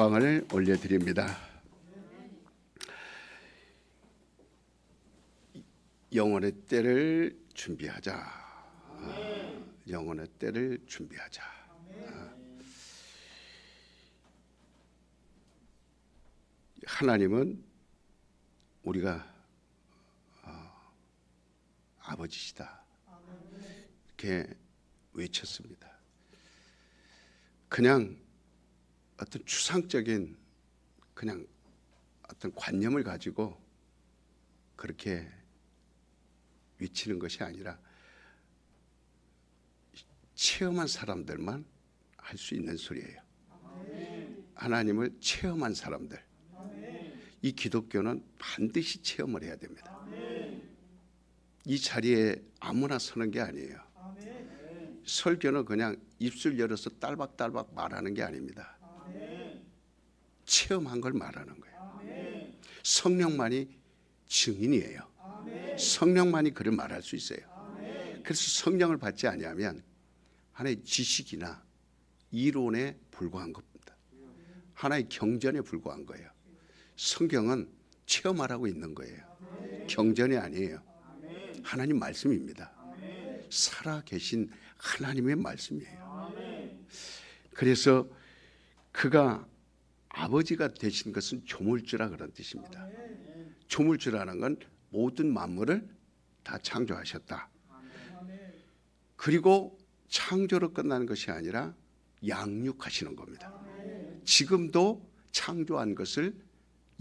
영광을 올려드립니다. 영혼의 때를 준비하자. 영혼의 때를 준비하자. 하나님은 우리가 아버지시다 이렇게 외쳤습니다. 그냥 어떤 추상적인 그냥 어떤 관념을 가지고 그렇게 외치는 것이 아니라 체험한 사람들만 할 수 있는 소리예요. 하나님을 체험한 사람들. 이 기독교는 반드시 체험을 해야 됩니다. 이 자리에 아무나 서는 게 아니에요. 설교는 그냥 입술 열어서 딸박딸박 말하는 게 아닙니다. 체험한 걸 말하는 거예요. 성령만이 증인이에요. 성령만이 그를 말할 수 있어요. 그래서 성령을 받지 아니하면 하나의 지식이나 이론에 불과한 겁니다. 하나의 경전에 불과한 거예요. 성경은 체험하라고 있는 거예요. 경전이 아니에요. 하나님 말씀입니다. 살아계신 하나님의 말씀이에요. 그래서 그가 아버지가 되신 것은 조물주라 그런 뜻입니다. 조물주라는 건 모든 만물을 다 창조하셨다. 그리고 창조로 끝나는 것이 아니라 양육하시는 겁니다. 지금도 창조한 것을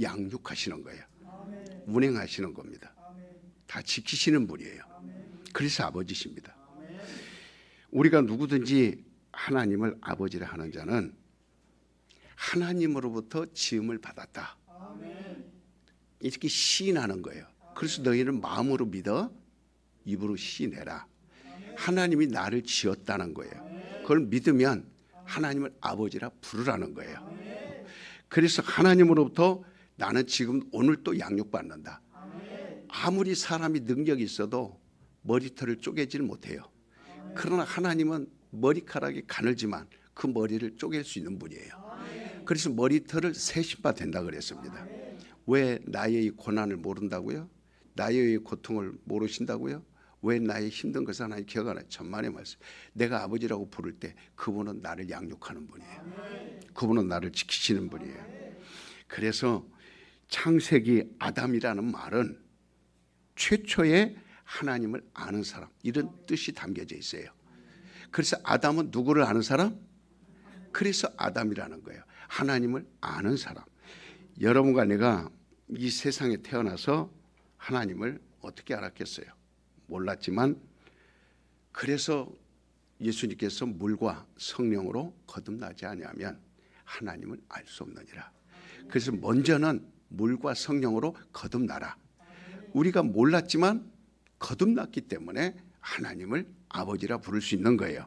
양육하시는 거예요. 운행하시는 겁니다. 다 지키시는 분이에요. 그래서 아버지십니다. 우리가 누구든지 하나님을 아버지라 하는 자는 하나님으로부터 지음을 받았다 이렇게 시인하는 거예요. 그래서 너희는 마음으로 믿어 입으로 시인해라. 하나님이 나를 지었다는 거예요. 그걸 믿으면 하나님을 아버지라 부르라는 거예요. 그래서 하나님으로부터 나는 지금 오늘 또 양육받는다. 아무리 사람이 능력이 있어도 머리털을 쪼개지를 못해요. 그러나 하나님은 머리카락이 가늘지만 그 머리를 쪼갤 수 있는 분이에요. 그래서 머리털을 세신바 된다 그랬습니다. 왜 나의 이 고난을 모른다고요? 나의 이 고통을 모르신다고요? 왜 나의 힘든 것을 하나님 기억 안 해요? 천만의 말씀. 내가 아버지라고 부를 때 그분은 나를 양육하는 분이에요. 그분은 나를 지키시는 분이에요. 그래서 창세기 아담이라는 말은 최초의 하나님을 아는 사람 이런 뜻이 담겨져 있어요. 그래서 아담은 누구를 아는 사람? 그래서 아담이라는 거예요. 하나님을 아는 사람. 여러분과 내가 이 세상에 태어나서 하나님을 어떻게 알았겠어요? 몰랐지만 그래서 예수님께서 물과 성령으로 거듭나지 아니하면 하나님을 알 수 없느니라. 그래서 먼저는 물과 성령으로 거듭나라. 우리가 몰랐지만 거듭났기 때문에 하나님을 아버지라 부를 수 있는 거예요.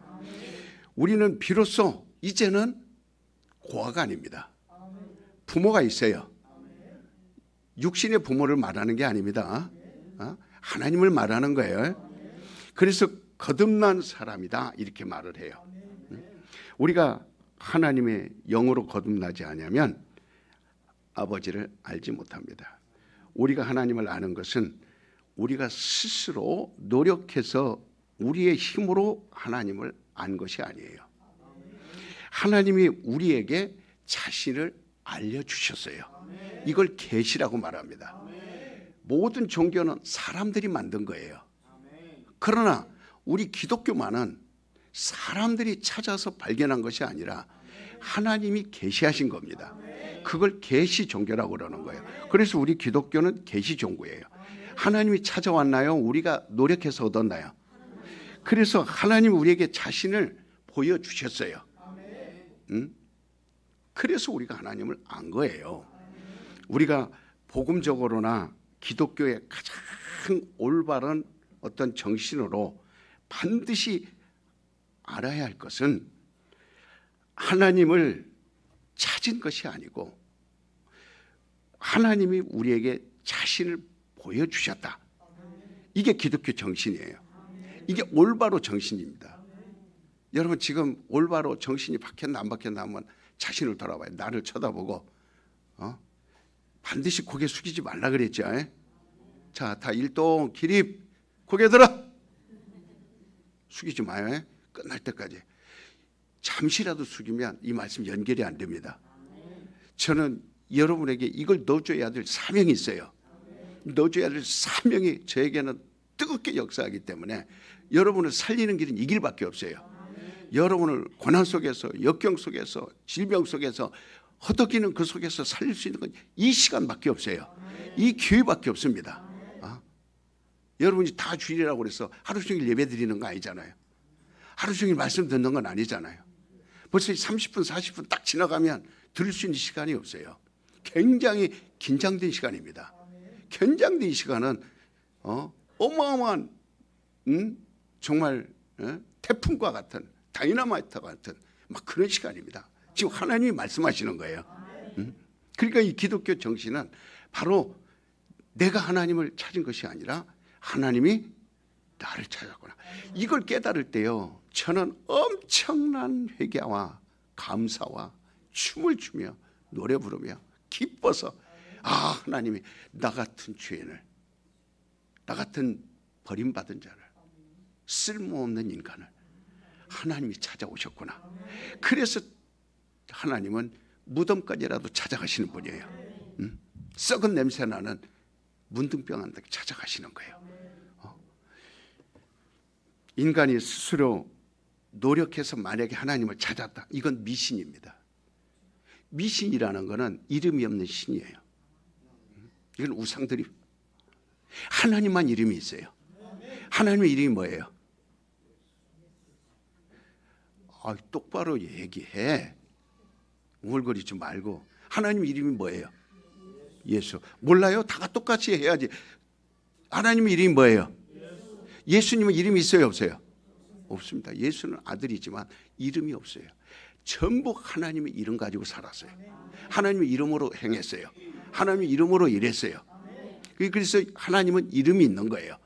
우리는 비로소 이제는 고아가 아닙니다. 부모가 있어요. 육신의 부모를 말하는 게 아닙니다. 하나님을 말하는 거예요. 그래서 거듭난 사람이다 이렇게 말을 해요. 우리가 하나님의 영으로 거듭나지 않으면 아버지를 알지 못합니다. 우리가 하나님을 아는 것은 우리가 스스로 노력해서 우리의 힘으로 하나님을 안 것이 아니에요. 하나님이 우리에게 자신을 알려주셨어요. 이걸 계시라고 말합니다. 모든 종교는 사람들이 만든 거예요. 그러나 우리 기독교만은 사람들이 찾아서 발견한 것이 아니라 하나님이 계시하신 겁니다. 그걸 계시 종교라고 그러는 거예요. 그래서 우리 기독교는 계시 종교예요. 하나님이 찾아왔나요? 우리가 노력해서 얻었나요? 그래서 하나님 우리에게 자신을 보여주셨어요. 그래서 우리가 하나님을 안 거예요. 우리가 복음적으로나 기독교의 가장 올바른 어떤 정신으로 반드시 알아야 할 것은 하나님을 찾은 것이 아니고 하나님이 우리에게 자신을 보여주셨다. 이게 기독교 정신이에요. 이게 올바로 정신입니다. 여러분 지금 올바로 정신이 박혔나 안 박혔나 한번 자신을 돌아봐요. 나를 쳐다보고 반드시 고개 숙이지 말라 그랬죠. 자, 다 일동 기립, 고개 들어. 숙이지 마요. 끝날 때까지. 잠시라도 숙이면 이 말씀 연결이 안 됩니다. 저는 여러분에게 이걸 넣어줘야 될 사명이 있어요. 넣어줘야 될 사명이 저에게는 뜨겁게 역사하기 때문에 여러분을 살리는 길은 이 길밖에 없어요. 여러분을 고난 속에서, 역경 속에서, 질병 속에서, 허덕이는 그 속에서 살릴 수 있는 건 이 시간밖에 없어요. 이 기회밖에 없습니다. 여러분이 다 주일이라고 그래서 하루 종일 예배 드리는 거 아니잖아요. 하루 종일 말씀 듣는 건 아니잖아요. 벌써 30분, 40분 딱 지나가면 들을 수 있는 시간이 없어요. 굉장히 긴장된 시간입니다. 긴장된 시간은 어마어마한 정말 태풍과 같은 다이너마이트와 같은 막 그런 시간입니다. 지금 하나님이 말씀하시는 거예요. 그러니까 이 기독교 정신은 바로 내가 하나님을 찾은 것이 아니라 하나님이 나를 찾았구나. 이걸 깨달을 때요, 저는 엄청난 회개와 감사와 춤을 추며 노래 부르며 기뻐서 하나님이 나 같은 죄인을, 나 같은 버림받은 자를, 쓸모없는 인간을 하나님이 찾아오셨구나. 그래서 하나님은 무덤까지라도 찾아가시는 분이에요. 썩은 냄새 나는 문둥병한테 찾아가시는 거예요. 인간이 스스로 노력해서 만약에 하나님을 찾았다, 이건 미신입니다. 미신이라는 것은 이름이 없는 신이에요. 이건 우상들이. 하나님만 이름이 있어요. 하나님의 이름이 뭐예요? 똑바로 얘기해. 웅얼거리지 말고. 하나님 이름이 뭐예요? 예수. 몰라요? 다 똑같이 해야지. 하나님 이름이 뭐예요? 예수님은 이름이 있어요, 없어요? 없습니다. 예수는 아들이지만 이름이 없어요. 전부 하나님의 이름 가지고 살았어요. 하나님의 이름으로 행했어요. 하나님의 이름으로 일했어요. 그래서 하나님은 이름이 있는 거예요.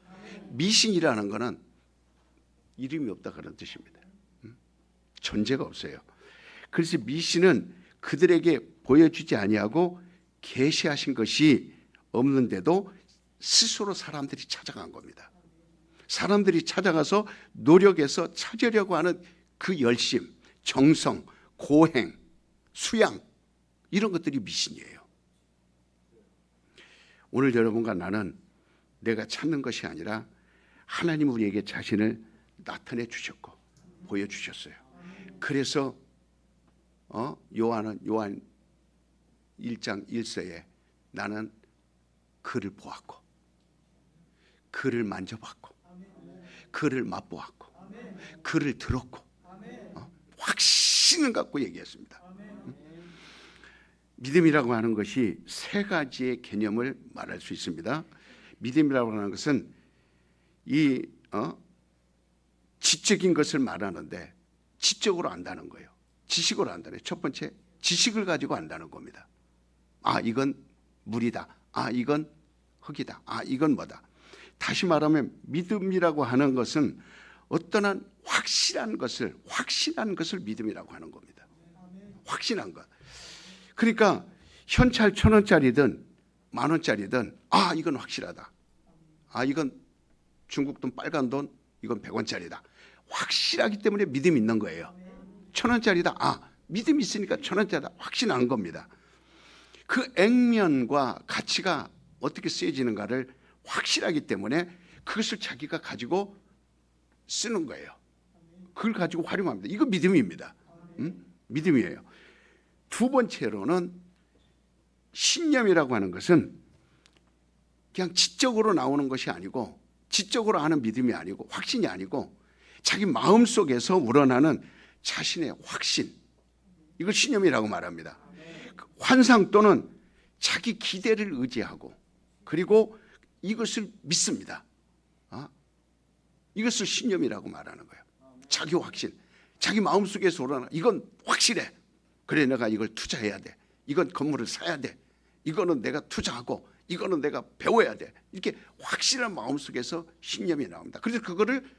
미신이라는 것은 이름이 없다 그런 뜻입니다. 존재가 없어요. 그래서 미신은 그들에게 보여주지 아니하고 계시하신 것이 없는데도 스스로 사람들이 찾아간 겁니다. 사람들이 찾아가서 노력해서 찾으려고 하는 그 열심, 정성, 고행, 수양, 이런 것들이 미신이에요. 오늘 여러분과 나는 내가 찾는 것이 아니라 하나님 우리에게 자신을 나타내 주셨고 보여주셨어요. 그래서 요한 1장 1서에 나는 그를 보았고 그를 만져봤고 그를 맛보았고 그를 들었고 확신을 갖고 얘기했습니다. 믿음이라고 하는 것이 세 가지의 개념을 말할 수 있습니다. 믿음이라고 하는 것은 이 지적인 것을 말하는데 지적으로 안다는 거예요. 지식으로 안다는 거예요. 첫 번째, 지식을 가지고 안다는 겁니다. 이건 물이다. 이건 흙이다. 이건 뭐다. 다시 말하면 믿음이라고 하는 것은 어떠한 확실한 것을 믿음이라고 하는 겁니다. 확신한 것. 그러니까 현찰 1,000원짜리든 10,000원짜리든 이건 확실하다. 이건 중국 돈 빨간 돈, 이건 100원짜리다. 확실하기 때문에 믿음이 있는 거예요. 1,000원짜리다. 믿음이 있으니까 1,000원짜리다. 확신한 겁니다. 그 액면과 가치가 어떻게 쓰여지는가를 확실하기 때문에 그것을 자기가 가지고 쓰는 거예요. 그걸 가지고 활용합니다. 이거 믿음입니다. 믿음이에요. 두 번째로는 신념이라고 하는 것은 그냥 지적으로 나오는 것이 아니고, 지적으로 하는 믿음이 아니고, 확신이 아니고 자기 마음속에서 우러나는 자신의 확신, 이걸 신념이라고 말합니다. 환상 또는 자기 기대를 의지하고 그리고 이것을 믿습니다. 이것을 신념이라고 말하는 거예요. 자기 확신, 자기 마음속에서 우러나 이건 확실해. 그래, 내가 이걸 투자해야 돼. 이건 건물을 사야 돼. 이거는 내가 투자하고 이거는 내가 배워야 돼. 이렇게 확실한 마음속에서 신념이 나옵니다. 그래서 그거를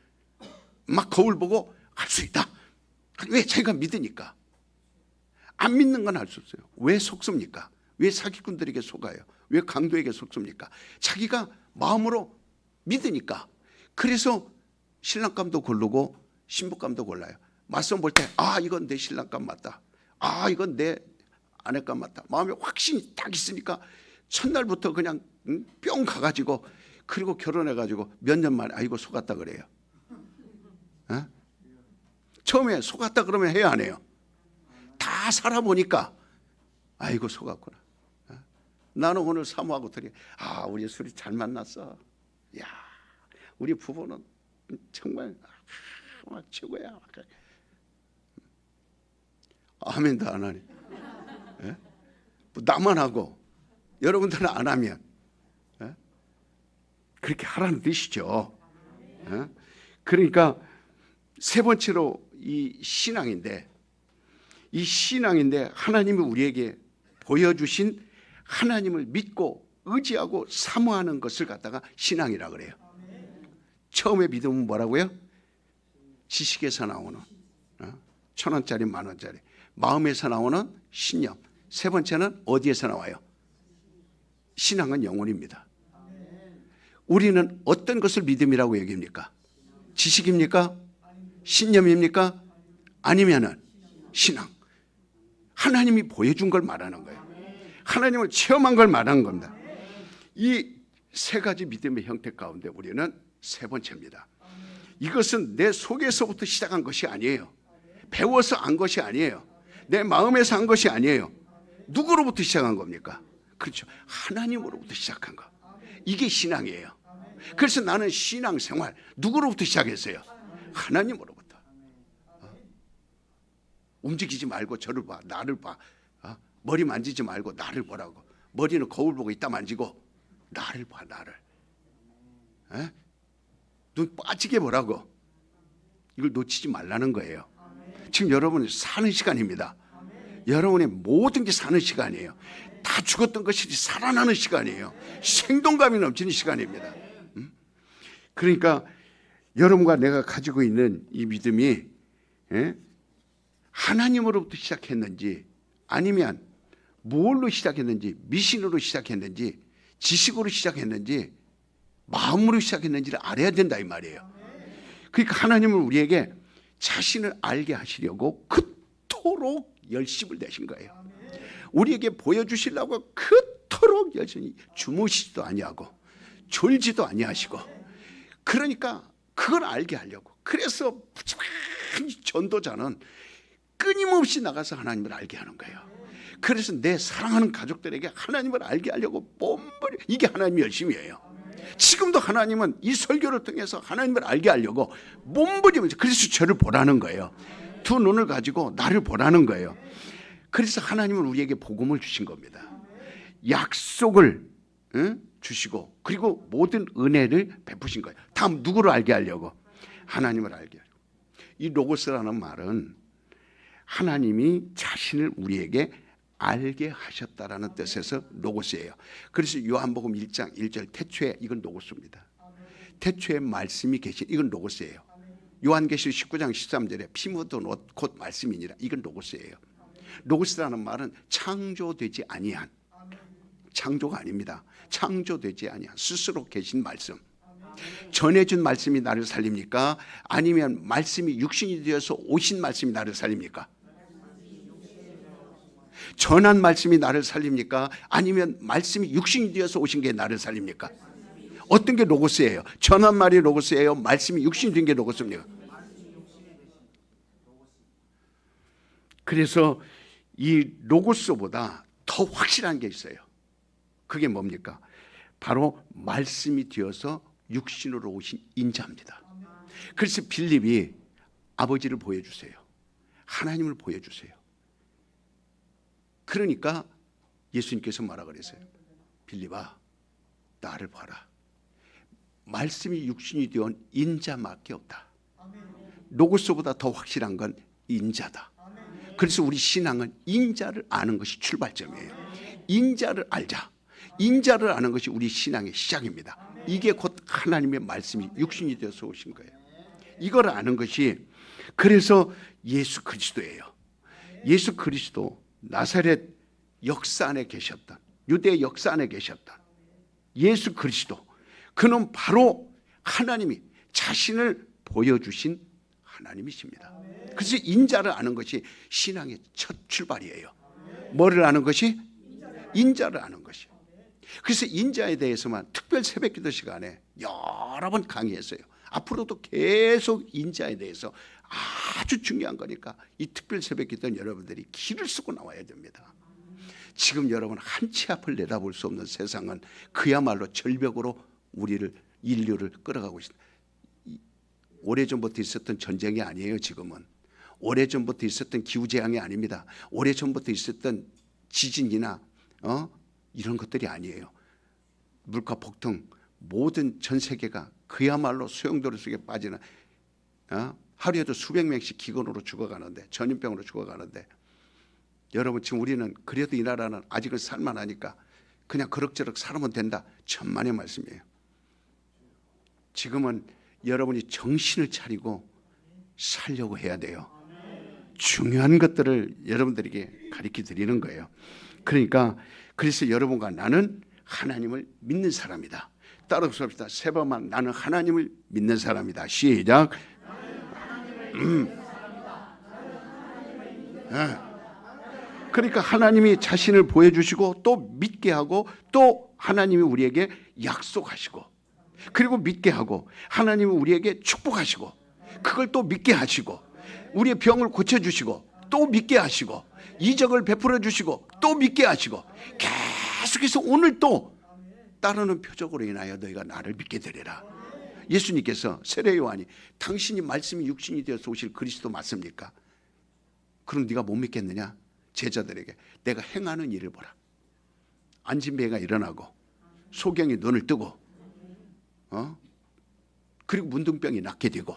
막 거울 보고 할 수 있다. 왜? 자기가 믿으니까. 안 믿는 건 알 수 없어요. 왜 속습니까? 왜 사기꾼들에게 속아요? 왜 강도에게 속습니까? 자기가 마음으로 믿으니까. 그래서 신랑감도 고르고 신부감도 골라요. 맞선 볼 때 이건 내 신랑감 맞다. 이건 내 아내감 맞다. 마음에 확신이 딱 있으니까 첫날부터 그냥 뿅 가가지고, 그리고 결혼해가지고 몇 년 만에 이거 속았다 그래요. 처음에 속았다 그러면 해야 안 해요? 다 살아보니까 이거 속았구나. 나는 오늘 사모하고 들이 우리 술이 잘 만났어. 야, 우리 부부는 정말 최고야. 아멘도 안 하네. 나만 하고 여러분들은 안 하면 그렇게 하라는 뜻이죠. 그러니까 세 번째로 이 신앙인데 하나님이 우리에게 보여주신 하나님을 믿고 의지하고 사모하는 것을 갖다가 신앙이라 그래요. 처음에 믿음은 뭐라고요? 지식에서 나오는 1,000원짜리 10,000원짜리 마음에서 나오는 신념. 세 번째는 어디에서 나와요? 신앙은 영혼입니다. 우리는 어떤 것을 믿음이라고 얘기합니까? 지식입니까? 신념입니까? 아니면은 신앙. 하나님이 보여준 걸 말하는 거예요. 하나님을 체험한 걸 말하는 겁니다. 이 세 가지 믿음의 형태 가운데 우리는 세 번째입니다. 이것은 내 속에서부터 시작한 것이 아니에요. 배워서 안 것이 아니에요. 내 마음에서 한 것이 아니에요. 누구로부터 시작한 겁니까? 그렇죠. 하나님으로부터 시작한 거. 이게 신앙이에요. 그래서 나는 신앙생활 누구로부터 시작했어요? 하나님으로부터. 움직이지 말고 저를 봐, 나를 봐. 머리 만지지 말고 나를 보라고. 머리는 거울 보고 있다 만지고 나를 봐, 나를. 눈 빠지게 보라고. 이걸 놓치지 말라는 거예요. 지금 여러분이 사는 시간입니다. 여러분의 모든 게 사는 시간이에요. 다 죽었던 것이 살아나는 시간이에요. 생동감이 넘치는 시간입니다. 그러니까 여러분과 내가 가지고 있는 이 믿음이 하나님으로부터 시작했는지 아니면 뭘로 시작했는지, 미신으로 시작했는지, 지식으로 시작했는지, 마음으로 시작했는지를 알아야 된다 이 말이에요. 그러니까 하나님은 우리에게 자신을 알게 하시려고 그토록 열심을 내신 거예요. 우리에게 보여주시려고 그토록 열심히 주무시지도 아니하고 졸지도 아니하시고, 그러니까 그걸 알게 하려고. 그래서 전도자는 끊임없이 나가서 하나님을 알게 하는 거예요. 그래서 내 사랑하는 가족들에게 하나님을 알게 하려고 몸부림. 이게 하나님의 열심이에요. 지금도 하나님은 이 설교를 통해서 하나님을 알게 하려고 몸부림을. 그래서 저를 보라는 거예요. 두 눈을 가지고 나를 보라는 거예요. 그래서 하나님은 우리에게 복음을 주신 겁니다. 약속을 주시고, 그리고 모든 은혜를 베푸신 거예요. 다음 누구를 알게 하려고? 하나님을 알게 하려고. 이 로고스라는 말은 하나님이 자신을 우리에게 알게 하셨다라는 뜻에서 로고스예요. 그래서 요한복음 1장 1절 태초에, 이건 로고스입니다. 태초에 말씀이 계신, 이건 로고스예요. 요한계시록 19장 13절에 피 묻은 옷 곧 말씀이니라, 이건 로고스예요. 로고스라는 말은 창조되지 아니한, 창조가 아닙니다. 창조되지 아니한 스스로 계신 말씀. 전해준 말씀이 나를 살립니까? 아니면 말씀이 육신이 되어서 오신 말씀이 나를 살립니까? 전한 말씀이 나를 살립니까? 아니면 말씀이 육신이 되어서 오신 게 나를 살립니까? 어떤 게 로고스예요? 전한 말이 로고스예요? 말씀이 육신이 된 게 로고스입니까? 그래서 이 로고스보다 더 확실한 게 있어요. 그게 뭡니까? 바로 말씀이 되어서 육신으로 오신 인자입니다. 그래서 빌립이 아버지를 보여주세요. 하나님을 보여주세요. 그러니까 예수님께서 뭐라 그랬어요? 빌립아, 나를 봐라. 말씀이 육신이 되온 인자밖에 없다. 로고스보다 더 확실한 건 인자다. 그래서 우리 신앙은 인자를 아는 것이 출발점이에요. 인자를 알자. 인자를 아는 것이 우리 신앙의 시작입니다. 이게 곧 하나님의 말씀이 육신이 되어서 오신 거예요. 이걸 아는 것이, 그래서 예수 그리스도예요. 예수 그리스도, 나사렛 역사 안에 계셨던, 유대 역사 안에 계셨던 예수 그리스도, 그는 바로 하나님이 자신을 보여주신 하나님이십니다. 그래서 인자를 아는 것이 신앙의 첫 출발이에요. 뭐를 아는 것이? 인자를 아는 것이. 그래서 인자에 대해서만 특별 새벽기도 시간에 여러 번 강의했어요. 앞으로도 계속 인자에 대해서 아주 중요한 거니까 이 특별 새벽기도는 여러분들이 기를 쓰고 나와야 됩니다. 지금 여러분 한 치 앞을 내다볼 수 없는 세상은 그야말로 절벽으로 우리를, 인류를 끌어가고 있습니다. 오래전부터 있었던 전쟁이 아니에요. 지금은 오래전부터 있었던 기후재앙이 아닙니다. 오래전부터 있었던 지진이나 이런 것들이 아니에요. 물가 폭등, 모든 전 세계가 그야말로 소용돌이 속에 빠지는, 하루에도 수백 명씩 기근으로 죽어가는데, 전염병으로 죽어가는데, 여러분 지금 우리는 그래도 이 나라는 아직은 살만하니까 그냥 그럭저럭 살아면 된다. 천만의 말씀이에요. 지금은 여러분이 정신을 차리고 살려고 해야 돼요. 중요한 것들을 여러분들에게 가르쳐 드리는 거예요. 그러니까 그래서 여러분과 나는 하나님을 믿는 사람이다. 따라서 합시다. 세 번만, 나는 하나님을 믿는 사람이다. 시작. 그러니까 하나님이 자신을 보여주시고 또 믿게 하고, 또 하나님이 우리에게 약속하시고, 그리고 믿게 하고, 하나님이 우리에게 축복하시고, 그걸 또 믿게 하시고, 우리의 병을 고쳐주시고 또 믿게 하시고, 이적을 베풀어 주시고 또 믿게 하시고, 계속해서 오늘 또 따르는 표적으로 인하여 너희가 나를 믿게 되리라. 예수님께서 세례 요한이 당신이 말씀이 육신이 되어서 오실 그리스도 맞습니까? 그럼 네가 못 믿겠느냐? 제자들에게 내가 행하는 일을 보라. 앉은 배가 일어나고 소경이 눈을 뜨고 그리고 문둥병이 낫게 되고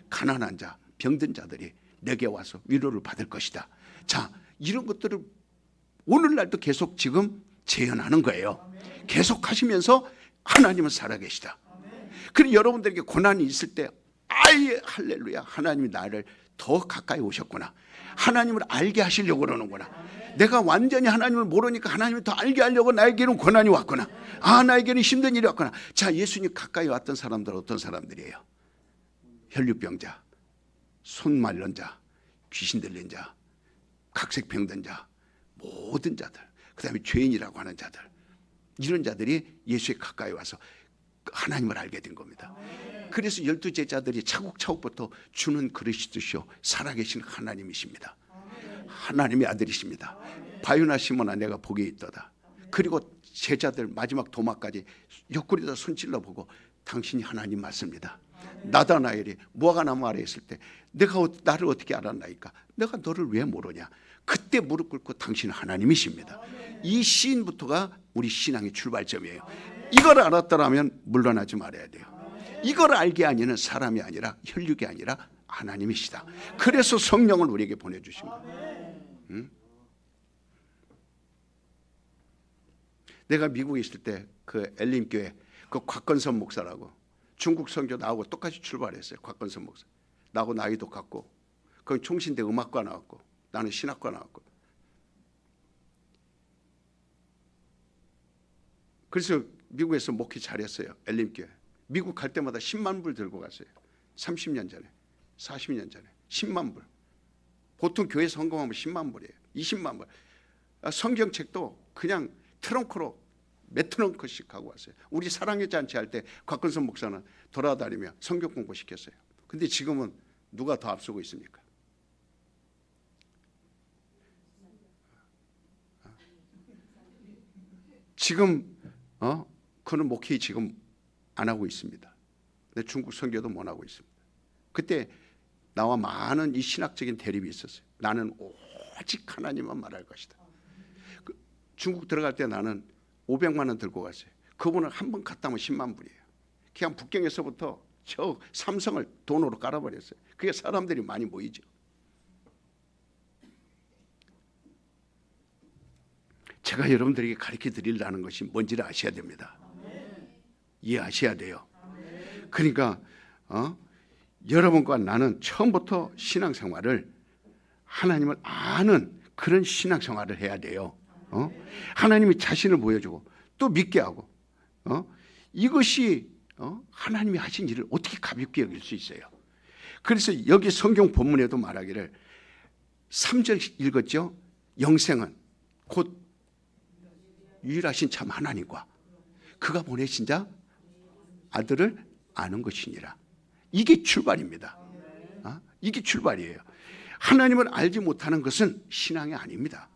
가난한 자, 병든 자들이 내게 와서 위로를 받을 것이다. 자, 이런 것들을 오늘날도 계속 지금 재현하는 거예요. 계속 하시면서 하나님은 살아계시다. 그리고 여러분들에게 고난이 있을 때 아예 할렐루야, 하나님이 나를 더 가까이 오셨구나, 하나님을 알게 하시려고 그러는구나, 내가 완전히 하나님을 모르니까 하나님을 더 알게 하려고 나에게는 고난이 왔구나, 나에게는 힘든 일이 왔구나. 자, 예수님 가까이 왔던 사람들은 어떤 사람들이에요? 혈류병자, 손 말른 자, 귀신 들린 자, 각색병든 자, 모든 자들, 그 다음에 죄인이라고 하는 자들, 이런 자들이 예수에 가까이 와서 하나님을 알게 된 겁니다. 그래서 12제자들이 차곡차곡부터 주는 그리스도시요 살아계신 하나님이십니다. 하나님의 아들이십니다. 바요나 시몬아 내가 복이 있도다. 그리고 제자들 마지막 도마까지 옆구리에다 손질러 보고 당신이 하나님 맞습니다. 나다나엘이 무화과나무 아래 있을 때 내가 나를 어떻게 알았나이까? 내가 너를 왜 모르냐? 그때 무릎 꿇고 당신은 하나님이십니다. 이 시인부터가 우리 신앙의 출발점이에요. 이걸 알았더라면 물러나지 말아야 돼요. 이걸 알게 하니는 사람이 아니라 혈육이 아니라 하나님이시다. 그래서 성령을 우리에게 보내주십니다. 내가 미국에 있을 때 그 엘림교회 그 곽건선 목사라고 중국 선교 나오고 똑같이 출발했어요. 곽건선 목사 나하고 나이도 같고, 그 총신대 음악과 나왔고 나는 신학과 나왔고. 그래서 미국에서 목회 잘했어요. 엘림교회 미국 갈 때마다 10만 불 들고 갔어요. 30년 전에 40년 전에 10만 불. 보통 교회에서 헌금하면 10만 불이에요. 20만 불. 성경책도 그냥 트렁크로 몇 트렁크씩 하고 왔어요. 우리 사랑의 잔치 할 때 곽건선 목사는 돌아다니며 성경 공부 시켰어요. 근데 지금은 누가 더 앞서고 있습니까? 지금 그는 목회 지금 안 하고 있습니다. 근데 중국 선교도 못 하고 있습니다. 그때 나와 많은 이 신학적인 대립이 있었어요. 나는 오직 하나님만 말할 것이다. 중국 들어갈 때 나는 500만 원 들고 갔어요. 그분은 한 번 갔다 오면 10만 불이에요. 그냥 북경에서부터 저 삼성을 돈으로 깔아버렸어요. 그게 사람들이 많이 모이죠. 제가 여러분들에게 가르쳐 드리려는 것이 뭔지를 아셔야 됩니다. 이해하셔야 돼요. 그러니까 여러분과 나는 처음부터 신앙생활을 하나님을 아는 그런 신앙생활을 해야 돼요. 하나님이 자신을 보여주고 또 믿게 하고 이것이 하나님이 하신 일을 어떻게 가볍게 여길 수 있어요. 그래서 여기 성경 본문에도 말하기를 3절 읽었죠. 영생은 곧 유일하신 참 하나님과 그가 보내신 자 아들을 아는 것이니라. 이게 출발입니다. 이게 출발이에요. 하나님을 알지 못하는 것은 신앙이 아닙니다.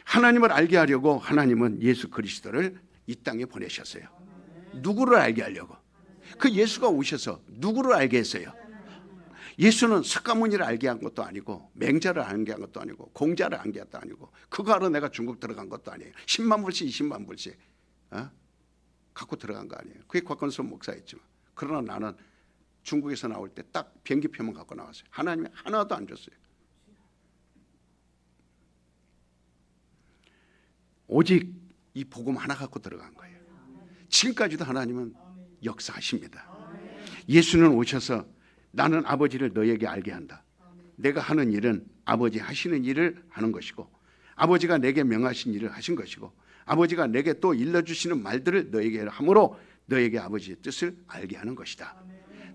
하나님을 알게 하려고 하나님은 예수 그리스도를 이 땅에 보내셨어요. 누구를 알게 하려고? 그 예수가 오셔서 누구를 알게 했어요? 예수는 석가모니를 알게 한 것도 아니고 맹자를 알게 한 것도 아니고 공자를 알게 한 것도 아니고 그거 하러 내가 중국 들어간 것도 아니에요. 10만 불씩 20만 불씩 갖고 들어간 거 아니에요. 그게 곽건선 목사였지만 그러나 나는 중국에서 나올 때 딱 비행기표만 갖고 나왔어요. 하나님이 하나도 안 줬어요. 오직 이 복음 하나 갖고 들어간 거예요. 지금까지도 하나님은 역사하십니다. 예수는 오셔서 나는 아버지를 너에게 알게 한다. 내가 하는 일은 아버지 하시는 일을 하는 것이고 아버지가 내게 명하신 일을 하신 것이고 아버지가 내게 또 일러주시는 말들을 너에게 함으로 너에게 아버지의 뜻을 알게 하는 것이다.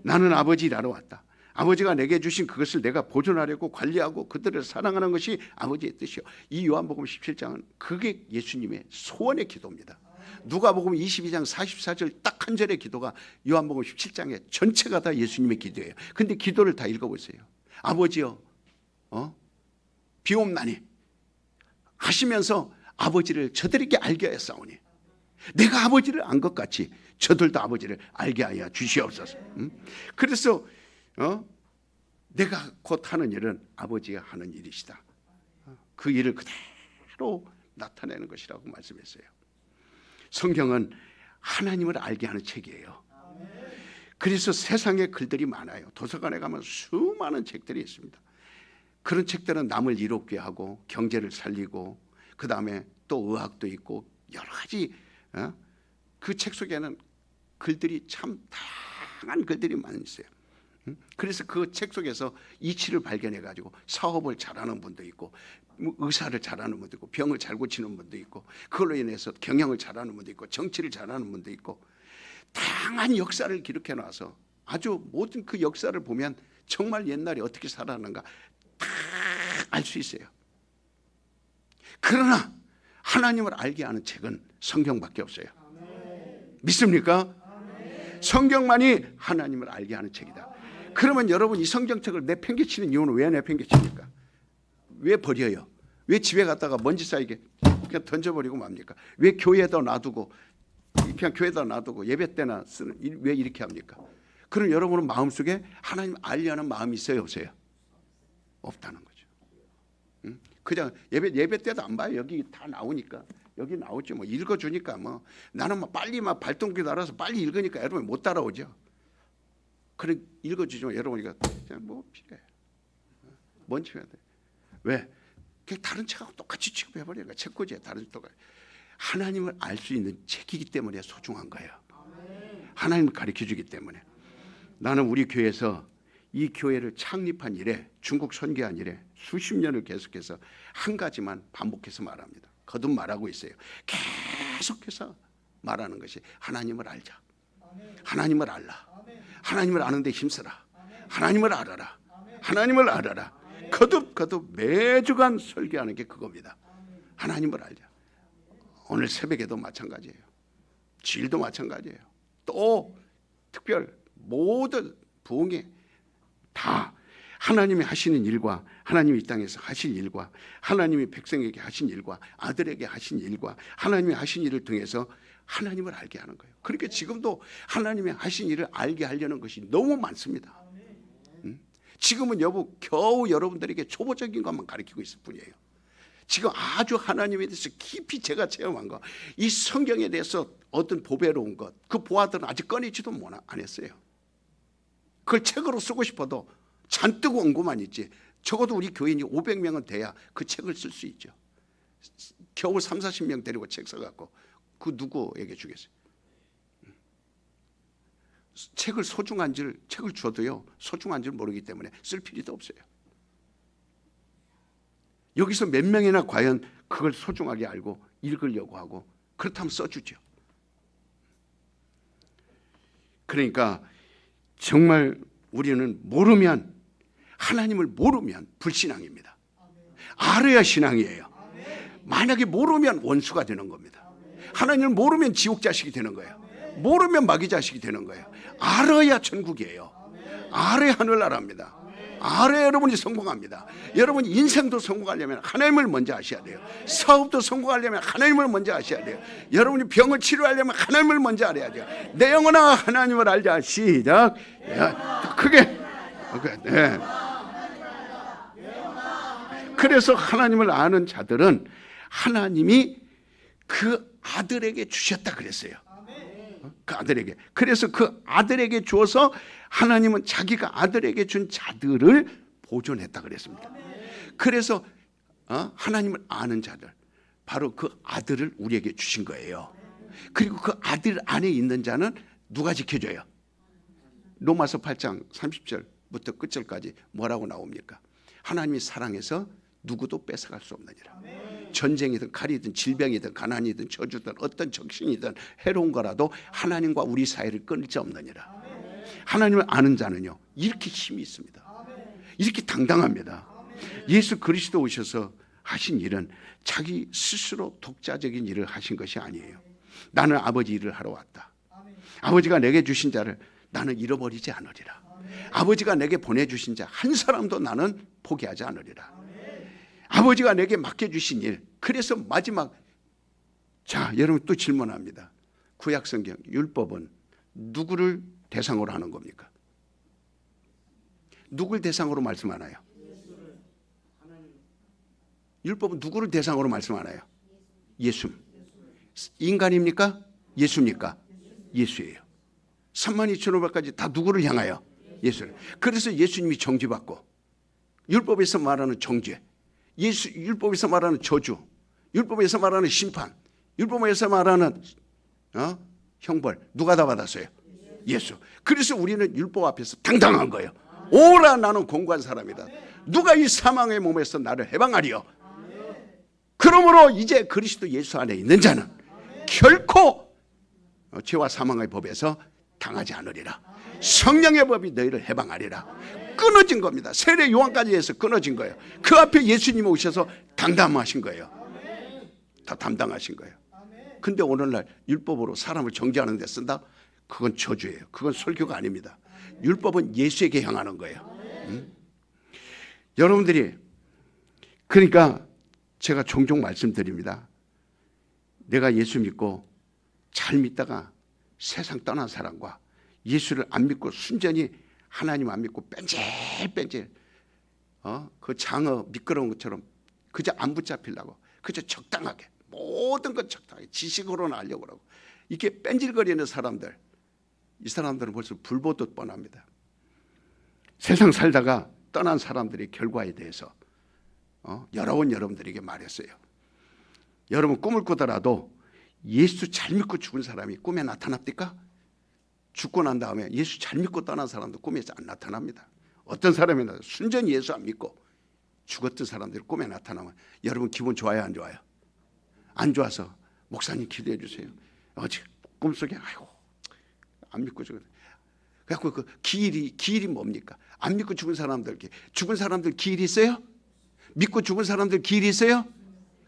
나는 아버지 일하러 왔다. 아버지가 내게 주신 그것을 내가 보존하려고 관리하고 그들을 사랑하는 것이 아버지의 뜻이요. 이 요한복음 17장은 그게 예수님의 소원의 기도입니다. 누가복음 22장 44절 딱 한 절의 기도가 요한복음 17장의 전체가 다 예수님의 기도예요. 근데 기도를 다 읽어보세요. 아버지여 비옵나니 하시면서 아버지를 저들에게 알게 하였사오니 내가 아버지를 안 것 같이 저들도 아버지를 알게 하여 주시옵소서. 그래서 내가 곧 하는 일은 아버지가 하는 일이시다. 그 일을 그대로 나타내는 것이라고 말씀했어요. 성경은 하나님을 알게 하는 책이에요. 그래서 세상에 글들이 많아요. 도서관에 가면 수많은 책들이 있습니다. 그런 책들은 남을 이롭게 하고 경제를 살리고 그 다음에 또 의학도 있고 여러 가지 그 책 속에는 글들이 참 다양한 글들이 많이 있어요. 그래서 그 책 속에서 이치를 발견해 가지고 사업을 잘하는 분도 있고 의사를 잘하는 분도 있고 병을 잘 고치는 분도 있고 그걸로 인해서 경영을 잘하는 분도 있고 정치를 잘하는 분도 있고 다양한 역사를 기록해 놔서 아주 모든 그 역사를 보면 정말 옛날에 어떻게 살았는가 다 알 수 있어요. 그러나 하나님을 알게 하는 책은 성경밖에 없어요. 믿습니까? 성경만이 하나님을 알게 하는 책이다. 그러면 여러분 이 성경책을 내팽개치는 이유는 왜 내팽개칩니까? 왜 버려요? 왜 집에 갔다가 먼지 쌓이게 그냥 던져버리고 맙니까? 왜 교회에다 놔두고 그냥 교회에다 놔두고 예배 때나 쓰는 왜 이렇게 합니까? 그럼 여러분은 마음속에 하나님 알려는 마음이 있어요 없어요? 없다는 거죠. 그냥 예배 때도 안 봐요. 여기 다 나오니까 여기 나오죠. 뭐 읽어주니까 뭐 나는 막 빨리 막 발동기 달아서 빨리 읽으니까 여러분 못 따라오죠. 그래 읽어주지만 여러분이가 그냥 뭐 필요해. 뭔 필요해? 왜? 그냥 다른 책하고 똑같이 취급해버리니까 책꽂이에 다른 똑같이. 하나님을 알 수 있는 책이기 때문에 소중한 거예요. 하나님을 가르쳐주기 때문에. 나는 우리 교회에서 이 교회를 창립한 이래 중국 선교한 이래 수십 년을 계속해서 한 가지만 반복해서 말합니다. 거듭 말하고 있어요. 계속해서 말하는 것이 하나님을 알자. 하나님을 알라. 하나님을 아는데 힘쓰라. 하나님을 알아라. 하나님을 알아라. 거듭 매주간 설교하는 게 그겁니다. 하나님을 알자. 오늘 새벽에도 마찬가지예요. 주일도 마찬가지예요. 또 특별 모든 부흥에 다 하나님이 하시는 일과 하나님이 이 땅에서 하신 일과 하나님이 백성에게 하신 일과 아들에게 하신 일과 하나님이 하신 일을 통해서 하나님을 알게 하는 거예요. 그러니까 지금도 하나님이 하신 일을 알게 하려는 것이 너무 많습니다. 지금은 겨우 여러분들에게 초보적인 것만 가르치고 있을 뿐이에요. 지금 아주 하나님에 대해서 깊이 제가 체험한 거, 이 성경에 대해서 어떤 보배로운 것, 그 보아들은 아직 꺼내지도 안 했어요. 그걸 책으로 쓰고 싶어도 잔뜩 원고만 있지. 적어도 우리 교인이 500명은 돼야 그 책을 쓸 수 있죠. 겨우 3, 40명 데리고 책 써갖고 그 누구에게 주겠어요? 책을 책을 줘도요 소중한 줄 모르기 때문에 쓸 필요도 없어요. 여기서 몇 명이나 과연 그걸 소중하게 알고 읽으려고 하고 그렇다면 써주죠. 그러니까 정말 우리는 모르면, 하나님을 모르면 불신앙입니다. 알아야 신앙이에요. 만약에 모르면 원수가 되는 겁니다. 하나님을 모르면 지옥 자식이 되는 거예요. 모르면 마귀 자식이 되는 거예요. 알아야 천국이에요. 알아야 하늘나라입니다. 알아야 여러분이 성공합니다. 여러분이 인생도 성공하려면 하나님을 먼저 아셔야 돼요. 사업도 성공하려면 하나님을 먼저 아셔야 돼요. 여러분이 병을 치료하려면 하나님을 먼저 알아야 돼요. 내 영혼아 하나님을 알자. 시작. 크게. 네. 그래서 하나님을 아는 자들은 하나님이 그 아들에게 주셨다 그랬어요. 그 아들에게. 그래서 그 아들에게 주어서 하나님은 자기가 아들에게 준 자들을 보존했다 그랬습니다. 그래서 하나님을 아는 자들, 바로 그 아들을 우리에게 주신 거예요. 그리고 그 아들 안에 있는 자는 누가 지켜줘요? 로마서 8장 30절부터 끝절까지 뭐라고 나옵니까? 하나님이 사랑해서 누구도 뺏어갈 수 없느니라. 전쟁이든 칼이든 질병이든 가난이든 저주든 어떤 적신이든 해로운 거라도 하나님과 우리 사이를 끊을 수 없느니라. 하나님을 아는 자는요 이렇게 힘이 있습니다. 이렇게 당당합니다. 예수 그리스도 오셔서 하신 일은 자기 스스로 독자적인 일을 하신 것이 아니에요. 나는 아버지 일을 하러 왔다. 아버지가 내게 주신 자를 나는 잃어버리지 않으리라. 아버지가 내게 보내주신 자 한 사람도 나는 포기하지 않으리라. 아버지가 내게 맡겨주신 일. 그래서 마지막, 자 여러분 또 질문합니다. 구약성경 율법은 누구를 대상으로 하는 겁니까? 누구를 대상으로 말씀하나요? 율법은 누구를 대상으로 말씀하나요? 예수. 인간입니까? 예수입니까? 예수예요. 32,500까지 다 누구를 향하여? 예수를. 그래서 예수님이 정죄받고, 율법에서 말하는 정죄, 율법에서 말하는 저주, 율법에서 말하는 심판, 율법에서 말하는 형벌, 누가 다 받았어요? 예수. 그래서 우리는 율법 앞에서 당당한 거예요. 오라 나는 공고한 사람이다. 누가 이 사망의 몸에서 나를 해방하리요? 그러므로 이제 그리스도 예수 안에 있는 자는 결코 죄와 사망의 법에서 당하지 않으리라. 성령의 법이 너희를 해방하리라. 끊어진 겁니다. 세례 요한까지 해서 끊어진 거예요. 그 앞에 예수님이 오셔서 담담하신 거예요. 다 담당하신 거예요. 근데 오늘날 율법으로 사람을 정죄하는 데 쓴다? 그건 저주예요. 그건 설교가 아닙니다. 율법은 예수에게 향하는 거예요. 여러분들이, 그러니까 제가 종종 말씀드립니다. 내가 예수 믿고 잘 믿다가 세상 떠난 사람과 예수를 안 믿고 순전히 하나님 안 믿고 뺀질뺀질 그 장어 미끄러운 것처럼 그저 안 붙잡히려고, 그저 적당하게 모든 것 적당하게 지식으로는 하려고 그러고 이렇게 뺀질거리는 사람들, 이 사람들은 벌써 불 보듯 뻔합니다. 세상 살다가 떠난 사람들의 결과에 대해서 여러 번 여러분들에게 말했어요. 여러분 꿈을 꾸더라도 예수 잘 믿고 죽은 사람이 꿈에 나타납니까? 죽고 난 다음에 예수 잘 믿고 떠난 사람도 꿈에 안 나타납니다. 어떤 사람이나 순전히 예수 안 믿고 죽었던 사람들이 꿈에 나타나면 여러분 기분 좋아요, 안 좋아요? 안 좋아서 목사님 기도해 주세요. 어제 꿈속에 아이고 안 믿고 죽었다. 그래갖고 그 기일이 뭡니까? 안 믿고 죽은 사람들 기일이 있어요? 믿고 죽은 사람들 기일이 있어요?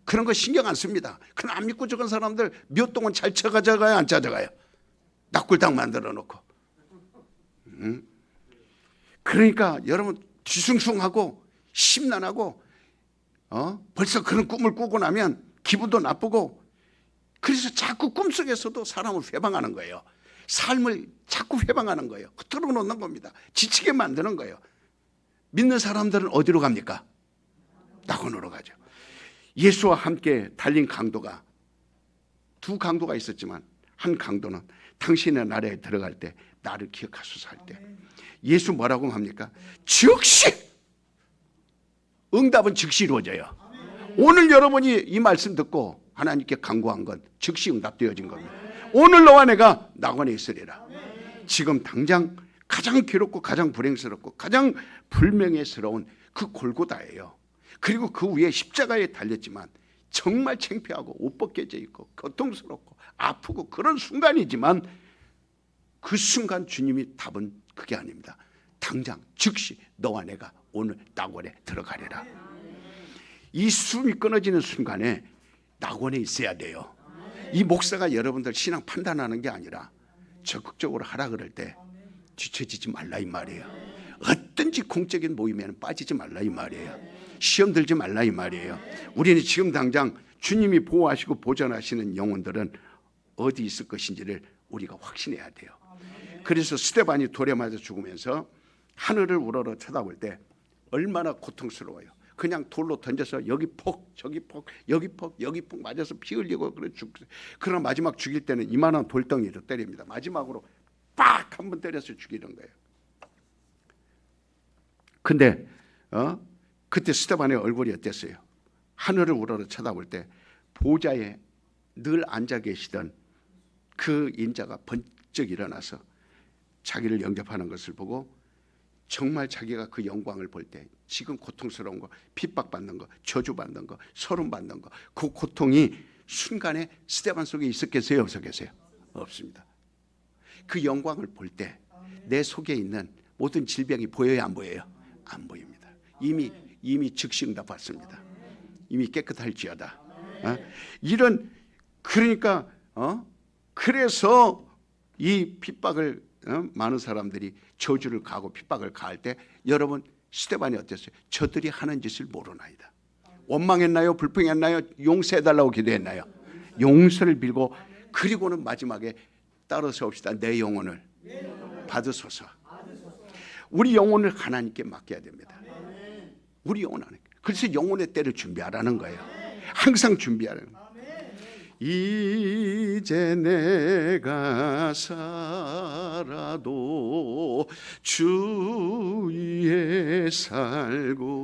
그런 거 신경 안 씁니다. 그럼 안 믿고 죽은 사람들 몇 동은 잘 찾아가요, 안 찾아가요? 낙골당 만들어 놓고. 그러니까 여러분 뒤숭숭하고 심란하고 벌써 그런 꿈을 꾸고 나면 기분도 나쁘고, 그래서 자꾸 꿈속에서도 사람을 회방하는 거예요. 삶을 자꾸 회방하는 거예요. 흐트러 놓는 겁니다. 지치게 만드는 거예요. 믿는 사람들은 어디로 갑니까? 낙원으로 가죠. 예수와 함께 달린 강도가 두 강도가 있었지만 한 강도는 당신의 나라에 들어갈 때 나를 기억하소서 할 때 예수 뭐라고 합니까? 즉시! 응답은 즉시 이루어져요. 오늘 여러분이 이 말씀 듣고 하나님께 간구한 건 즉시 응답되어진 겁니다. 오늘 너와 내가 낙원에 있으리라. 지금 당장 가장 괴롭고 가장 불행스럽고 가장 불명예스러운 그 골고다예요. 그리고 그 위에 십자가에 달렸지만 정말 창피하고 옷 벗겨져 있고 고통스럽고 아프고 그런 순간이지만 그 순간 주님이 답은 그게 아닙니다. 당장 즉시 너와 내가 오늘 낙원에 들어가리라. 이 숨이 끊어지는 순간에 낙원에 있어야 돼요. 이 목사가 여러분들 신앙 판단하는 게 아니라 적극적으로 하라 그럴 때 뒤처지지 말라 이 말이에요. 어떤지 공적인 모임에는 빠지지 말라 이 말이에요. 시험 들지 말라 이 말이에요. 우리는 지금 당장 주님이 보호하시고 보존하시는 영혼들은 어디 있을 것인지를 우리가 확신해야 돼요. 그래서 스데반이 돌에 맞아 죽으면서 하늘을 우러러 쳐다볼 때 얼마나 고통스러워요. 그냥 돌로 던져서 여기 폭 저기 폭 여기 폭 여기 폭 맞아서 피 흘리고 그러나 마지막 죽일 때는 이만한 돌덩이로 때립니다. 마지막으로 빡 한 번 때려서 죽이는 거예요. 근데 그때 스데반의 얼굴이 어땠어요? 하늘을 우러러 쳐다볼 때 보좌에 늘 앉아 계시던 그 인자가 번쩍 일어나서 자기를 영접하는 것을 보고 정말 자기가 그 영광을 볼 때 지금 고통스러운 거, 핍박받는 거, 저주받는 거, 소름받는 거, 그 고통이 순간에 스데반 속에 있었겠어요? 없었겠어요? 없습니다. 그 영광을 볼 때 내 속에 있는 모든 질병이 보여요? 안 보여요? 안 보입니다. 이미 즉시 응답 받습니다. 이미 깨끗할지어다. 이런 그러니까 그래서 이 핍박을 많은 사람들이 저주를 가고 핍박을 가할 때 여러분 스데반이 어땠어요? 저들이 하는 짓을 모르나이다. 원망했나요? 불평했나요? 용서해달라고 기도했나요? 용서를 빌고 그리고는 마지막에 따라서옵시다. 내 영혼을 받으소서. 우리 영혼을 하나님께 맡겨야 됩니다. 우리 영혼 하나님께. 그래서 영혼의 때를 준비하라는 거예요. 항상 준비하라는 거예요. 이제 내가 살아도 주 위에 살고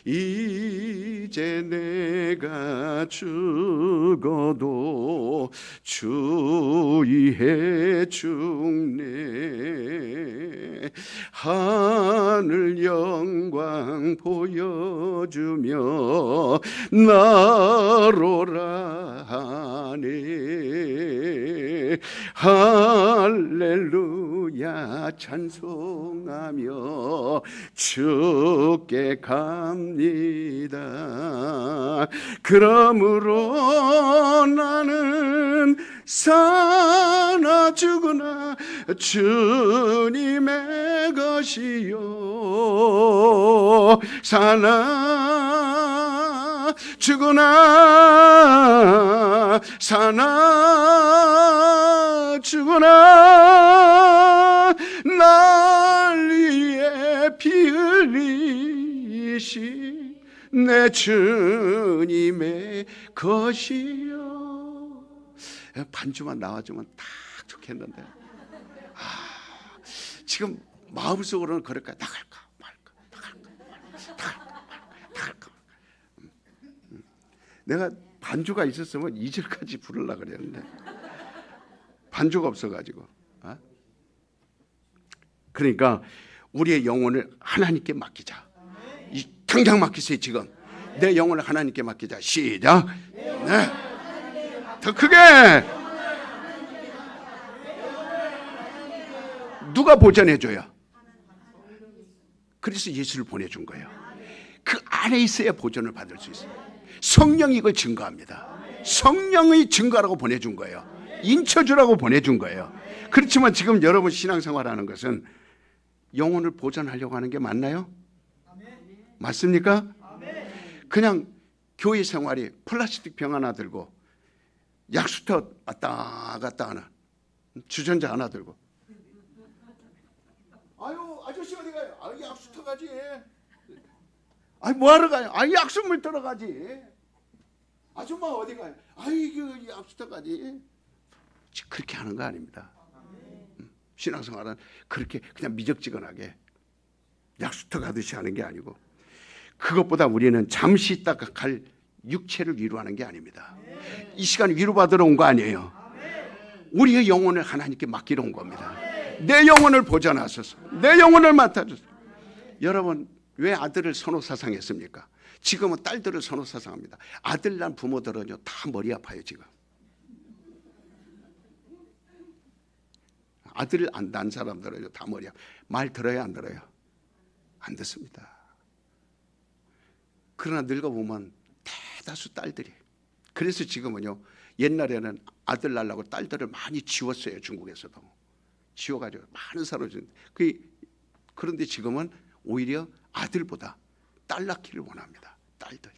이제 내가 죽어도 주 위에 죽네. 하늘 영광 보여주며 나로라 하네. 할렐루야 찬송하며 주께 갑니다. 그러므로 나는 사나 죽으나 주님의 것이요 사나 죽으나 사나 죽으나 날 위해 피 흘리시 내 주님의 것이요. 반주만 나와주면 딱 좋겠는데 지금 마음속으로는 그럴까? 나갈까 말까 나갈까. 내가 반주가 있었으면 2절까지 부르려고 그랬는데 반주가 없어가지고 그러니까 우리의 영혼을 하나님께 맡기자. 당장 맡기세요. 지금 내 영혼을 하나님께 맡기자. 시작. 네. 더 크게. 누가 보전해줘요? 그래서 예수를 보내준 거예요. 그 안에 있어야 보전을 받을 수 있어요. 성령이 이걸 증거합니다. 성령의 증거라고 보내준 거예요. 인쳐주라고 보내준 거예요. 그렇지만 지금 여러분 신앙생활하는 것은 영혼을 보전하려고 하는 게 맞나요? 맞습니까? 그냥 교회 생활이 플라스틱 병 하나 들고 약수터 왔다 갔다 하는 주전자 하나 들고 아유 아저씨 어디 가요? 아유 약수터 가지. 아유 뭐하러 가요? 아유 약수물 들어가지. 아줌마 어디 가요? 아유 그 약수터 가지. 그렇게 하는 거 아닙니다. 신앙생활은 그렇게 그냥 미적지근하게 약수터 가듯이 하는 게 아니고 그것보다 우리는 잠시 있다가 갈 육체를 위로하는 게 아닙니다. 이 시간 위로받으러 온 거 아니에요. 우리의 영혼을 하나님께 맡기러 온 겁니다. 내 영혼을 보전하소서. 내 영혼을 맡아주소서. 여러분 왜 아들을 선호사상했습니까? 지금은 딸들을 선호사상합니다. 아들 난 부모들은요 다 머리 아파요. 지금 아들을 안 낳은 사람들은요 다 머리 아파요. 말 들어요 안 들어요? 안 듣습니다. 그러나 늙어보면 대다수 딸들이. 그래서 지금은요 옛날에는 아들 낳으려고 딸들을 많이 지웠어요. 중국에서도 지워가지고 많은 사람을 주는데 그런데 지금은 오히려 아들보다 딸 낳기를 원합니다. 딸들.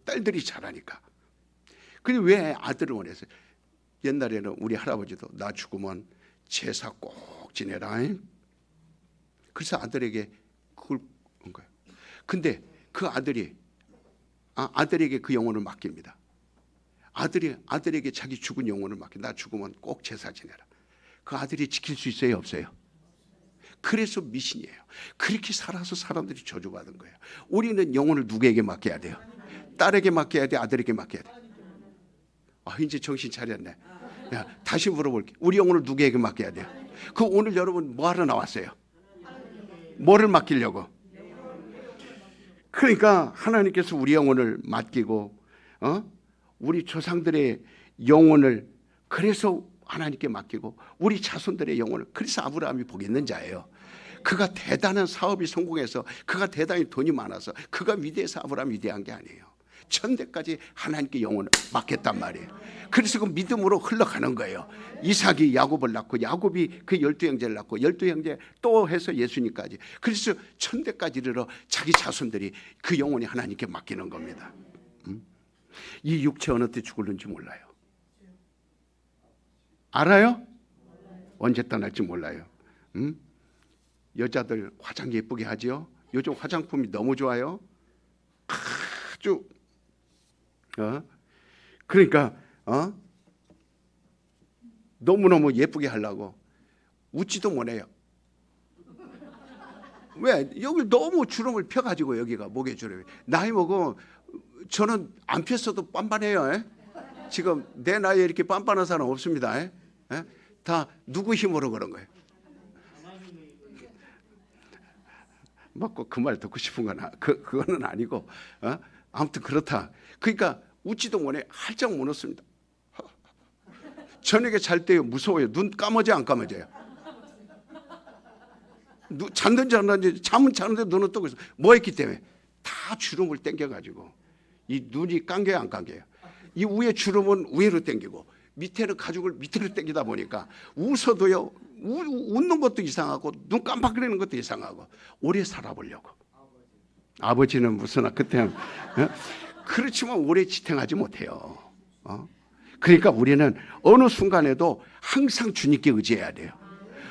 딸들이 잘하니까. 근데 왜 아들을 원했어요? 옛날에는 우리 할아버지도 나 죽으면 제사 꼭 지내라. 그래서 아들에게 그걸 한 거예요. 근데 그 아들이 아들에게 그 영혼을 맡깁니다. 아들에게 자기 죽은 영혼을 맡겨. 나 죽으면 꼭 제사 지내라. 그 아들이 지킬 수 있어요 없어요? 그래서 미신이에요. 그렇게 살아서 사람들이 저주받은 거예요. 우리는 영혼을 누구에게 맡겨야 돼요? 딸에게 맡겨야 돼? 아들에게 맡겨야 돼? 이제 정신 차렸네. 야, 다시 물어볼게. 우리 영혼을 누구에게 맡겨야 돼요? 오늘 여러분 뭐 하러 나왔어요? 뭐를 맡기려고? 그러니까 하나님께서 우리 영혼을 맡기고 우리 조상들의 영혼을 그래서 하나님께 맡기고 우리 자손들의 영혼을 그래서 아브라함이 복 있는 자예요. 그가 대단한 사업이 성공해서 그가 대단히 돈이 많아서 그가 위대해서 아브라함이 위대한 게 아니에요. 천대까지 하나님께 영혼을 맡겼단 말이에요. 그래서 그 믿음으로 흘러가는 거예요. 이삭이 야곱을 낳고 야곱이 그 12형제를 낳고 12형제 또 해서 예수님까지. 그래서 천대까지 이르러 자기 자손들이 그 영혼이 하나님께 맡기는 겁니다. 이 육체 어느 때 죽을는지 몰라요. 알아요? 언제 떠날지 몰라요. 여자들 화장 예쁘게 하지요. 요즘 화장품이 너무 좋아요. 아주 그러니까 너무너무 예쁘게 하려고 웃지도 못해요. 왜? 여기 너무 주름을 펴가지고 여기가 목에 주름이. 나이 먹으면 저는 안 폈어도 빤빤해요. 지금 내 나이에 이렇게 빤빤한 사람 없습니다. 다 누구 힘으로 그런 거예요? 맞고 그 말 듣고 싶은 건 그거는 아니고 아무튼 그렇다. 그러니까 웃지도 못해. 활짝 못 웃습니다. 저녁에 잘 때요 무서워요. 눈 감아져요 안 감아져요? 잠든지 안 자는지 잠은 자는데 눈은 뜨고 있어. 뭐 했기 때문에? 다 주름을 당겨가지고 이 눈이 감겨요 안 감겨요? 이 위에 주름은 위로 당기고 밑에는 가죽을 밑으로 당기다 보니까 웃어도요 웃는 것도 이상하고 눈 깜빡거리는 것도 이상하고 오래 살아보려고. 아버지는 무슨 그때 그렇지만 오래 지탱하지 못해요. 그러니까 우리는 어느 순간에도 항상 주님께 의지해야 돼요.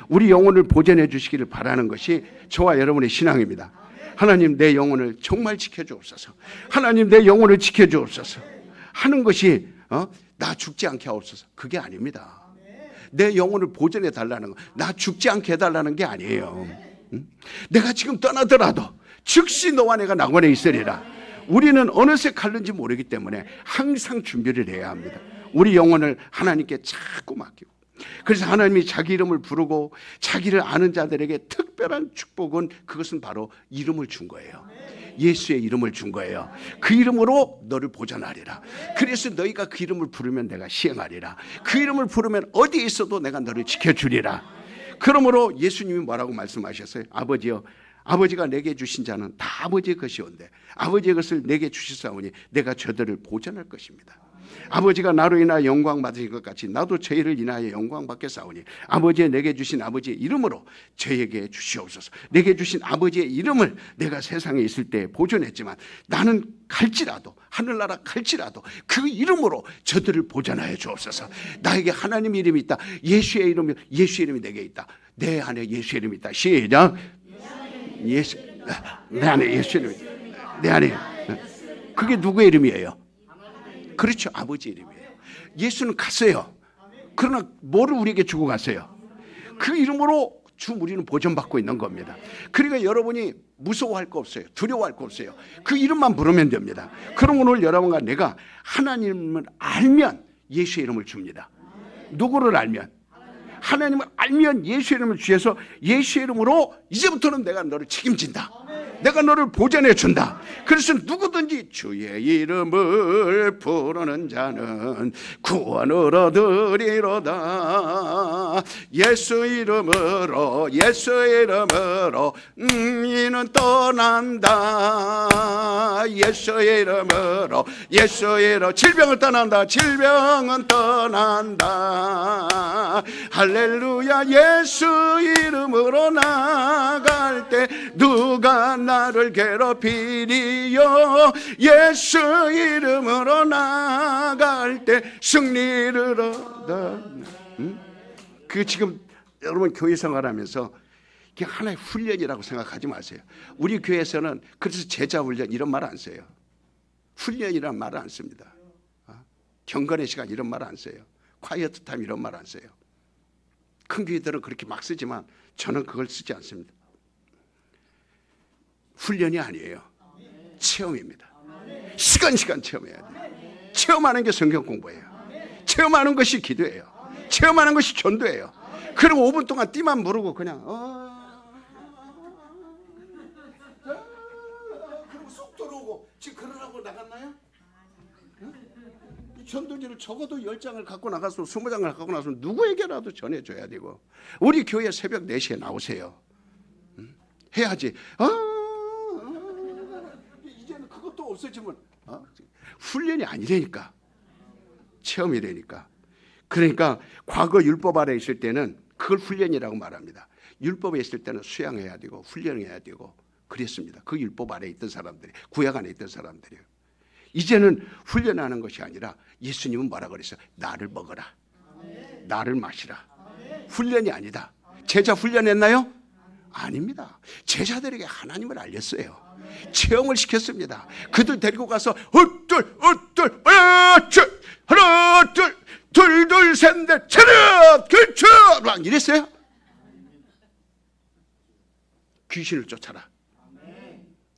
우리 영혼을 보존해 주시기를 바라는 것이 저와 여러분의 신앙입니다. 하나님 내 영혼을 정말 지켜주옵소서. 하나님 내 영혼을 지켜주옵소서 하는 것이 나 죽지 않게 하옵소서. 그게 아닙니다. 내 영혼을 보존해 달라는 거, 나 죽지 않게 해달라는 게 아니에요. 내가 지금 떠나더라도 즉시 너와 내가 낙원에 있으리라. 우리는 어느새 갈는지 모르기 때문에 항상 준비를 해야 합니다. 우리 영혼을 하나님께 자꾸 맡기고. 그래서 하나님이 자기 이름을 부르고 자기를 아는 자들에게 특별한 축복은 그것은 바로 이름을 준 거예요. 예수의 이름을 준 거예요. 그 이름으로 너를 보존하리라. 그래서 너희가 그 이름을 부르면 내가 시행하리라. 그 이름을 부르면 어디에 있어도 내가 너를 지켜주리라. 그러므로 예수님이 뭐라고 말씀하셨어요? 아버지여, 아버지가 내게 주신 자는 다 아버지의 것이온데 아버지의 것을 내게 주시사오니 내가 저들을 보존할 것입니다. 아버지가 나로 인하여 영광 받으신 것 같이 나도 저희를 인하여 영광 받겠사오니 아버지의 내게 주신 아버지의 이름으로 저에게 주시옵소서. 내게 주신 아버지의 이름을 내가 세상에 있을 때 보존했지만 나는 갈지라도 하늘나라 갈지라도 그 이름으로 저들을 보존하여 주옵소서. 나에게 하나님의 이름이 있다. 예수의 이름이 내게 있다. 내 안에 예수의 이름이 있다. 시작. 예수, 내 안에 예수의 이름이 있다. 내 안에. 그게 누구의 이름이에요? 그렇죠. 아버지 이름이에요. 예수는 갔어요. 그러나 뭐를 우리에게 주고 갔어요? 그 이름으로 지금 우리는 보존받고 있는 겁니다. 그러니까 여러분이 무서워할 거 없어요. 두려워할 거 없어요. 그 이름만 부르면 됩니다. 그럼 오늘 여러분과 내가 하나님을 알면 예수의 이름을 줍니다. 누구를 알면? 하나님을 알면 예수의 이름을 주셔서 예수의 이름으로 이제부터는 내가 너를 책임진다. 내가 너를 보전해 준다. 그래서 누구든지 주의 이름을 부르는 자는 구원을 얻으리로다. 예수 이름으로 예수 이름으로 이는 떠난다. 예수의 이름으로 예수의 이름 질병을 떠난다. 질병은 떠난다. 할렐루야. 예수 이름으로 나갈 때 누가 나를 괴롭히리요. 예수 이름으로 나갈 때 승리를 얻어. 그 지금 여러분 교회 생활하면서 이게 하나의 훈련이라고 생각하지 마세요. 우리 교회에서는 그래서 제자 훈련 이런 말 안 써요. 훈련이란 말을 안 씁니다. 경건의 시간 이런 말 안 써요. 콰이어트 타임 이런 말 안 써요. 큰 교회들은 그렇게 막 쓰지만 저는 그걸 쓰지 않습니다. 훈련이 아니에요. 체험입니다. 시간 체험해야 돼요. 체험하는 게 성경 공부예요. 체험하는 것이 기도예요. 체험하는 것이 전도예요. 그리고 5분 동안 띠만 부르고 그냥 그리고 쏙 들어오고 지금 그러라고 나갔나요? 전도지를 적어도 10장을 갖고 나가서 20장을 갖고 나서 누구에게라도 전해줘야 되고 우리 교회 새벽 4시에 나오세요. 해야지. 이제는 그것도 없어지면 훈련이 아니라니까. 체험이라니까. 그러니까 과거 율법 아래 있을 때는 그걸 훈련이라고 말합니다. 율법에 있을 때는 수양해야 되고 훈련해야 되고 그랬습니다. 그 율법 아래 있던 사람들이, 구약 안에 있던 사람들이요. 이제는 훈련하는 것이 아니라 예수님은 뭐라 그랬어요? 나를 먹어라. 나를 마시라. 훈련이 아니다. 제자 훈련했나요? 아닙니다. 제자들에게 하나님을 알렸어요. 체험을 시켰습니다. 그들 데리고 가서 하나 둘 셋 넷 차렷 그쵸 막 이랬어요. 귀신을 쫓아라.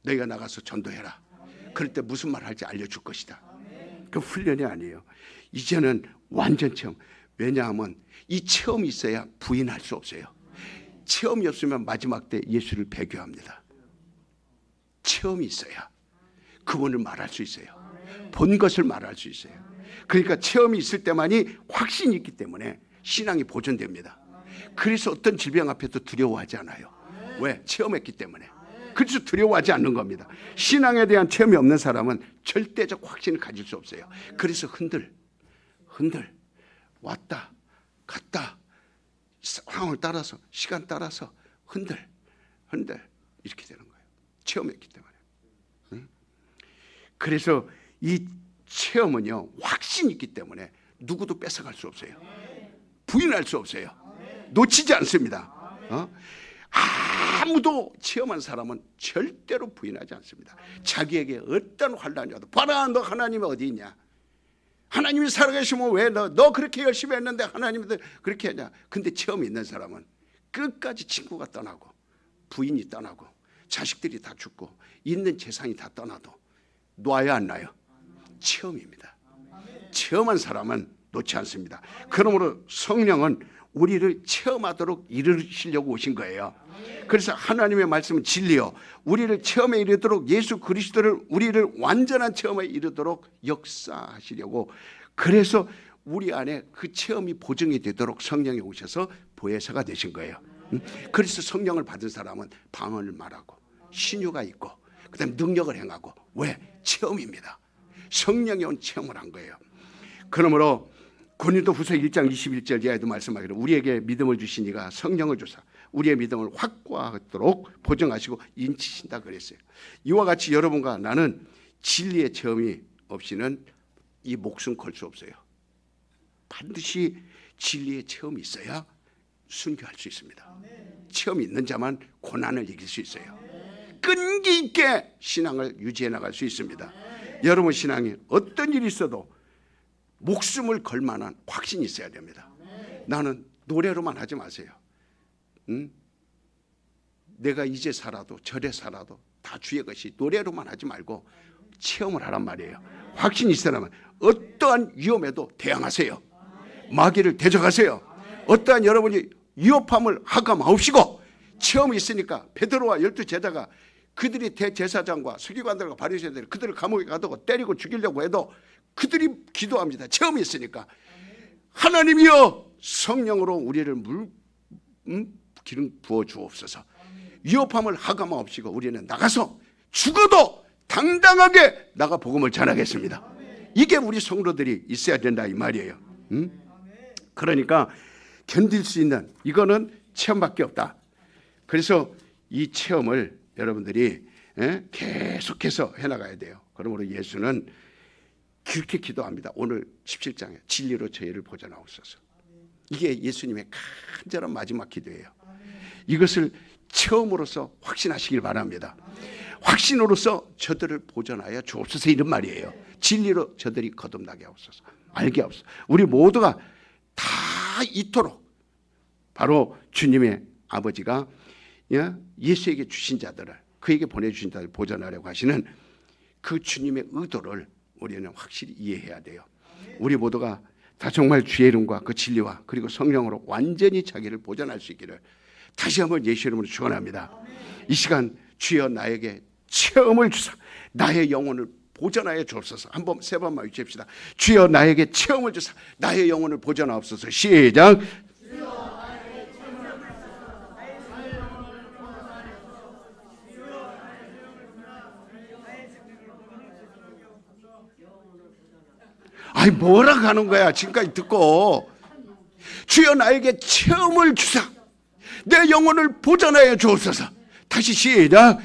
너희가 나가서 전도해라. 그럴 때 무슨 말 할지 알려줄 것이다. 그 훈련이 아니에요. 이제는 완전 체험. 왜냐하면 이 체험이 있어야 부인할 수 없어요. 체험이 없으면 마지막 때 예수를 배교합니다. 체험이 있어야 그분을 말할 수 있어요. 본 것을 말할 수 있어요. 그러니까 체험이 있을 때만이 확신이 있기 때문에 신앙이 보존됩니다. 그래서 어떤 질병 앞에도 두려워하지 않아요. 왜? 체험했기 때문에. 그래서 두려워하지 않는 겁니다. 신앙에 대한 체험이 없는 사람은 절대적 확신을 가질 수 없어요. 그래서 흔들 왔다 갔다 상황을 따라서 시간 따라서 흔들 이렇게 되는 거예요. 체험했기 때문에. 그래서 이 체험은요 확신이 있기 때문에 누구도 뺏어갈 수 없어요. 부인할 수 없어요. 놓치지 않습니다. 아무도 체험한 사람은 절대로 부인하지 않습니다. 자기에게 어떤 환난이 와도 봐라 너 하나님이 어디 있냐. 하나님이 살아계시면 왜 너 그렇게 열심히 했는데 하나님이 그렇게 하냐. 근데 체험이 있는 사람은 끝까지 친구가 떠나고 부인이 떠나고 자식들이 다 죽고 있는 재산이 다 떠나도 놔야 안 나요? 체험입니다. 체험한 사람은 놓지 않습니다. 그러므로 성령은 우리를 체험하도록 이르시려고 오신 거예요. 그래서 하나님의 말씀은 진리요. 우리를 체험에 이르도록 예수 그리스도를 우리를 완전한 체험에 이르도록 역사하시려고 그래서 우리 안에 그 체험이 보증이 되도록 성령이 오셔서 보혜사가 되신 거예요. 그래서 성령을 받은 사람은 방언을 말하고 신유가 있고 그다음에 능력을 행하고 왜? 체험입니다. 성령이 온 체험을 한 거예요. 그러므로 고린도후서 1장 21절 이하에도 말씀하기를 우리에게 믿음을 주신 이가 성령을 주사 우리의 믿음을 확고하도록 보증하시고 인치신다 그랬어요. 이와 같이 여러분과 나는 진리의 체험이 없이는 이 목숨 걸 수 없어요. 반드시 진리의 체험이 있어야 순교할 수 있습니다. 체험이 있는 자만 고난을 이길 수 있어요. 끈기 있게 신앙을 유지해 나갈 수 있습니다. 여러분 신앙이 어떤 일이 있어도 목숨을 걸 만한 확신이 있어야 됩니다. 나는 노래로만 하지 마세요. 내가 이제 살아도 저래 살아도 다 주의 것이 노래로만 하지 말고 체험을 하란 말이에요. 확신이 있으라면 어떠한 위험에도 대항하세요. 마귀를 대적하세요. 어떠한 여러분이 위협함을 하감하옵시고, 체험이 있으니까 베드로와 12제자가 그들이 대제사장과 서기관들과 바리새인들 그들을 감옥에 가두고 때리고 죽이려고 해도 그들이 기도합니다. 체험이 있으니까. 하나님이여 성령으로 우리를 기름 부어 주옵소서. 위협함을 하감하옵시고 우리는 나가서 죽어도 당당하게 나가 복음을 전하겠습니다. 이게 우리 성도들이 있어야 된다 이 말이에요. 그러니까 견딜 수 있는 이거는 체험밖에 없다. 그래서 이 체험을 여러분들이 계속해서 해나가야 돼요. 그러므로 예수는 그렇게 기도합니다. 오늘 17장에 진리로 저희를 보존하옵소서. 이게 예수님의 간절한 마지막 기도예요. 이것을 체험으로서 확신하시길 바랍니다. 확신으로서 저들을 보존하여 주옵소서 이런 말이에요. 진리로 저들이 거듭나게 하옵소서. 알게 하옵소서. 우리 모두가 다 이토록 바로 주님의 아버지가 예수에게 주신 자들을, 그에게 보내주신 자들을 보존하려고 하시는 그 주님의 의도를 우리는 확실히 이해해야 돼요. 우리 모두가 다 정말 주의 이름과 그 진리와 그리고 성령으로 완전히 자기를 보존할 수 있기를 다시 한번 예수 이름으로 축원합니다. 이 시간 주여 나에게 체험을 주사 나의 영혼을 보존하여 주옵소서. 한번 세 번만 외칩시다. 주여 나에게 체험을 주사 나의 영혼을 보존하옵소서. 시작. 아니 뭐라 하는 거야 지금까지 듣고. 주여 나에게 체험을 주사 내 영혼을 보존하여 주옵소서. 다시 시작.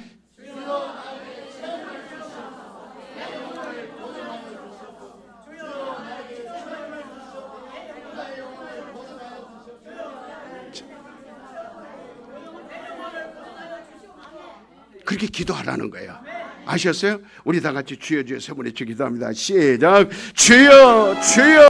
그렇게 기도하라는 거예요. 아셨어요? 우리 다 같이 주여 주여 세 번 외쳐 기도합니다. 시작. 주여 주여.